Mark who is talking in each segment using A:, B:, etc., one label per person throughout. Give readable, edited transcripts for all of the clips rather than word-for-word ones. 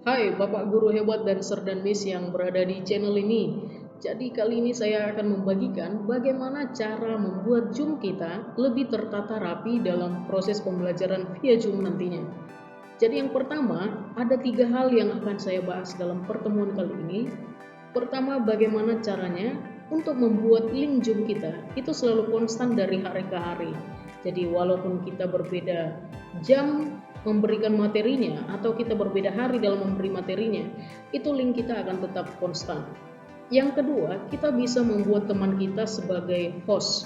A: Hai Bapak Guru hebat dan Sir dan Miss yang berada di channel ini. Jadi kali ini saya akan membagikan bagaimana cara membuat Zoom kita lebih tertata rapi dalam proses pembelajaran via Zoom nantinya. Jadi yang pertama, ada 3 hal yang akan saya bahas dalam pertemuan kali ini. Pertama, bagaimana caranya untuk membuat link Zoom kita itu selalu konstan dari hari ke hari. Jadi walaupun kita berbeda jam memberikan materinya atau kita berbeda hari dalam memberi materinya, itu link kita akan tetap konstan. Yang kedua, kita bisa membuat teman kita sebagai host.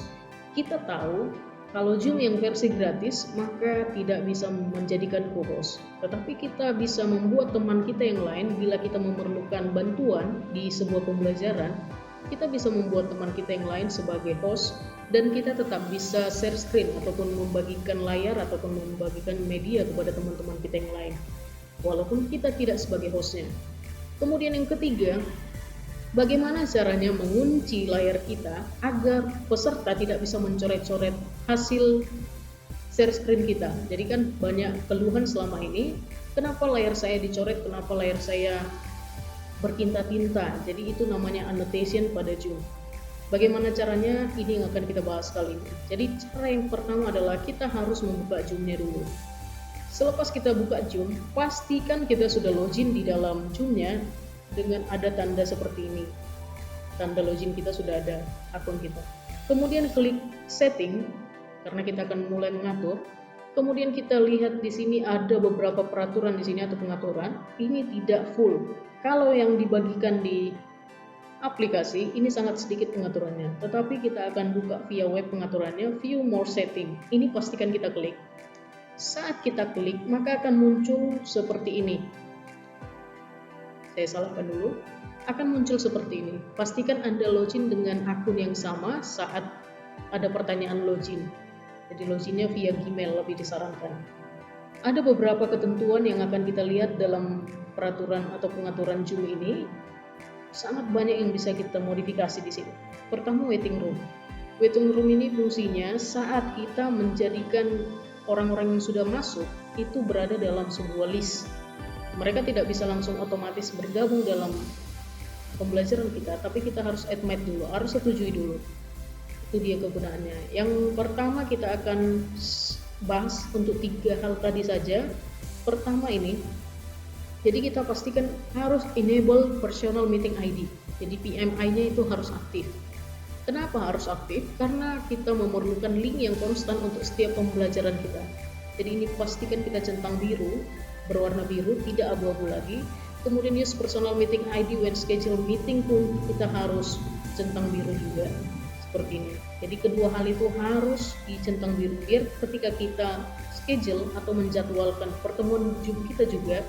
A: Kita tahu kalau Zoom yang versi gratis maka tidak bisa menjadikan co-host. Tetapi kita bisa membuat teman kita yang lain bila kita memerlukan bantuan di sebuah pembelajaran, kita bisa membuat teman kita yang lain sebagai host dan kita tetap bisa share screen ataupun membagikan layar ataupun membagikan media kepada teman-teman kita yang lain walaupun kita tidak sebagai hostnya. Kemudian yang ketiga, bagaimana caranya mengunci layar kita agar peserta tidak bisa mencoret-coret hasil share screen kita. Jadi kan banyak keluhan selama ini, kenapa layar saya dicoret, kenapa layar saya bertinta-tinta. Jadi itu namanya annotation pada Zoom. Bagaimana caranya? Ini yang akan kita bahas kali ini. Jadi cara yang pertama adalah kita harus membuka Zoom-nya dulu. Selepas kita buka Zoom, pastikan kita sudah login di dalam Zoom-nya dengan ada tanda seperti ini. Tanda login kita sudah ada akun kita. Kemudian klik setting karena kita akan mulai mengatur. Kemudian kita lihat di sini ada beberapa peraturan di sini atau pengaturan. Ini tidak full. Kalau yang dibagikan di aplikasi ini sangat sedikit pengaturannya, tetapi kita akan buka via web pengaturannya, view more setting. Ini pastikan kita klik. Saat kita klik, maka akan muncul seperti ini. Saya salahkan dulu. Akan muncul seperti ini. Pastikan Anda login dengan akun yang sama saat ada pertanyaan login. Jadi loginnya via Gmail lebih disarankan. Ada beberapa ketentuan yang akan kita lihat dalam peraturan atau pengaturan Zoom ini. Sangat banyak yang bisa kita modifikasi di sini. Pertama, waiting room. Waiting room ini fungsinya saat kita menjadikan orang-orang yang sudah masuk itu berada dalam sebuah list. Mereka tidak bisa langsung otomatis bergabung dalam pembelajaran kita, tapi kita harus admit dulu, harus setujui dulu. Itu dia kegunaannya. Yang pertama kita akan bahas untuk 3 hal tadi saja. Pertama ini, jadi kita pastikan harus enable personal meeting ID. Jadi PMI-nya itu harus aktif. Kenapa harus aktif? Karena kita memerlukan link yang konstan untuk setiap pembelajaran kita. Jadi ini pastikan kita centang biru, berwarna biru, tidak abu-abu lagi. Kemudian use personal meeting ID when schedule meeting pun kita harus centang biru juga. Seperti ini. Jadi kedua hal itu harus dicentang biru biar ketika kita schedule atau menjadwalkan pertemuan Zoom kita juga,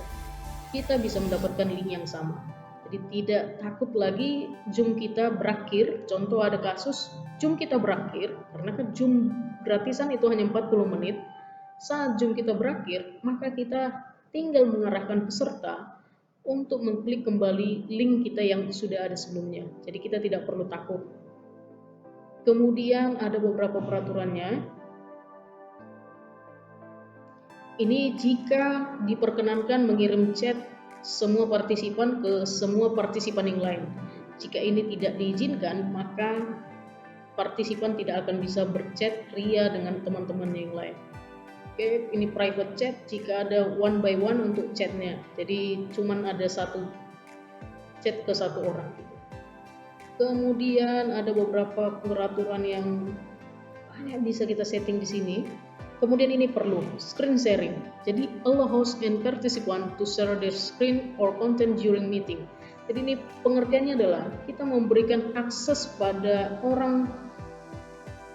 A: kita bisa mendapatkan link yang sama. Jadi tidak takut lagi Zoom kita berakhir. Contoh ada kasus Zoom kita berakhir, karena kan Zoom gratisan itu hanya 40 menit. Saat Zoom kita berakhir, maka kita tinggal mengarahkan peserta untuk mengklik kembali link kita yang sudah ada sebelumnya. Jadi kita tidak perlu takut. Kemudian ada beberapa peraturannya. Ini jika diperkenankan mengirim chat semua partisipan ke semua partisipan yang lain. Jika ini tidak diizinkan, maka partisipan tidak akan bisa berchat ria dengan teman-teman yang lain. Oke, ini private chat jika ada one by one untuk chatnya. Jadi cuman ada satu chat ke satu orang. Kemudian ada beberapa peraturan yang banyak bisa kita setting di sini. Kemudian ini perlu screen sharing. Jadi allow host and participant to share their screen or content during meeting. Jadi ini pengertiannya adalah kita memberikan akses pada orang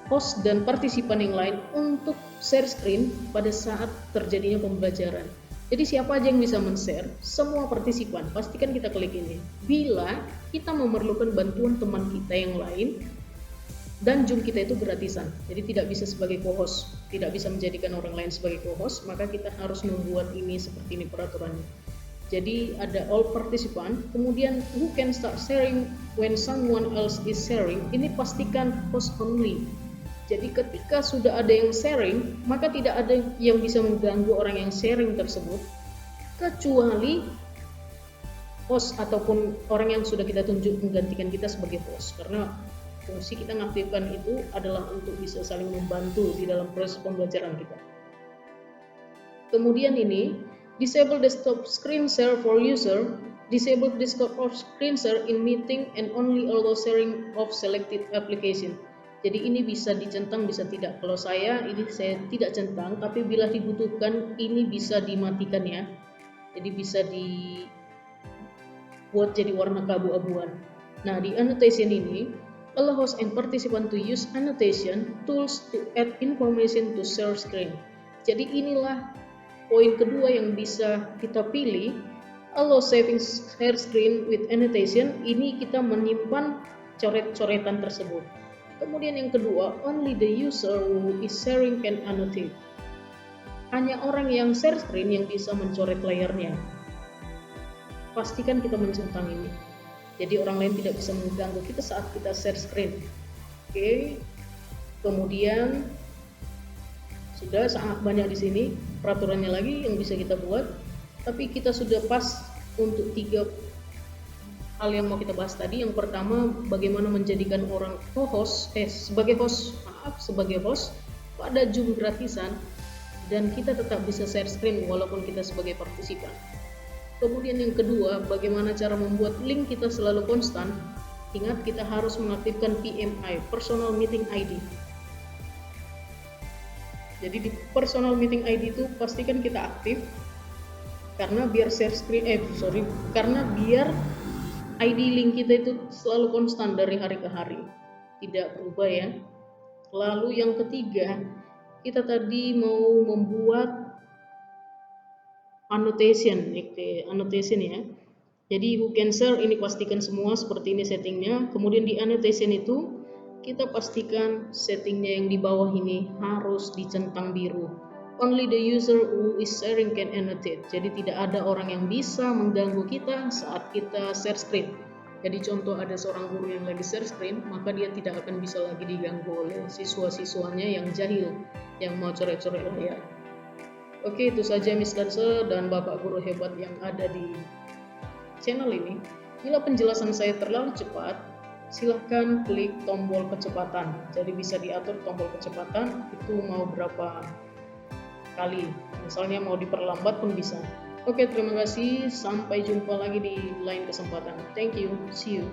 A: host dan partisipan yang lain untuk share screen pada saat terjadinya pembelajaran. Jadi siapa aja yang bisa men-share? Semua partisipan. Pastikan kita klik ini. Bila kita memerlukan bantuan teman kita yang lain, dan Zoom kita itu gratisan, jadi tidak bisa sebagai co-host, tidak bisa menjadikan orang lain sebagai co-host, maka kita harus membuat ini seperti ini peraturannya. Jadi ada all participant, kemudian who can start sharing when someone else is sharing, ini pastikan host only. Jadi ketika sudah ada yang sharing, maka tidak ada yang bisa mengganggu orang yang sharing tersebut, kecuali host ataupun orang yang sudah kita tunjuk menggantikan kita sebagai host, karena fungsi kita mengaktifkan itu adalah untuk bisa saling membantu di dalam proses pembelajaran kita. Kemudian ini, disable desktop screen share for user, disable desktop screen share in meeting and only allow sharing of selected application. Jadi ini bisa dicentang, bisa tidak. Kalau saya tidak centang, tapi bila dibutuhkan ini bisa dimatikan ya. Jadi bisa dibuat jadi warna keabu-abuan. Nah, di annotation ini, allow host and participant to use annotation tools to add information to share screen. Jadi inilah poin kedua yang bisa kita pilih. Allow saving share screen with annotation, ini kita menyimpan coret-coretan tersebut. Kemudian yang kedua, only the user who is sharing can annotate. Hanya orang yang share screen yang bisa mencoret layarnya. Pastikan kita mencentang ini. Jadi orang lain tidak bisa mengganggu kita saat kita share screen. Oke. Kemudian sudah sangat banyak di sini peraturannya lagi yang bisa kita buat. Tapi kita sudah pas untuk 3 hal yang mau kita bahas tadi. Yang pertama, bagaimana menjadikan orang sebagai host pada Zoom gratisan dan kita tetap bisa share screen walaupun kita sebagai partisipan. Kemudian yang kedua, bagaimana cara membuat link kita selalu konstan. Ingat, kita harus mengaktifkan PMI, Personal Meeting ID. Jadi di Personal Meeting ID itu pastikan kita aktif karena biar ID link kita itu selalu konstan dari hari ke hari, tidak berubah ya. Lalu yang ketiga, kita tadi mau membuat annotation ya. Jadi who can share ini pastikan semua seperti ini settingnya. Kemudian di annotation itu kita pastikan settingnya yang di bawah ini harus dicentang biru. Only the user who is sharing can annotate. Jadi tidak ada orang yang bisa mengganggu kita saat kita share screen. Jadi contoh ada seorang guru yang lagi share screen, maka dia tidak akan bisa lagi diganggu oleh siswa-siswanya yang jahil, yang mau coret-coret layar. Oke, itu saja Miss Darsa dan Bapak Guru hebat yang ada di channel ini. Bila penjelasan saya terlalu cepat, silahkan klik tombol kecepatan. Jadi bisa diatur tombol kecepatan itu mau berapa kali, misalnya mau diperlambat pun bisa. Oke, terima kasih, sampai jumpa lagi di lain kesempatan. Thank you, see you.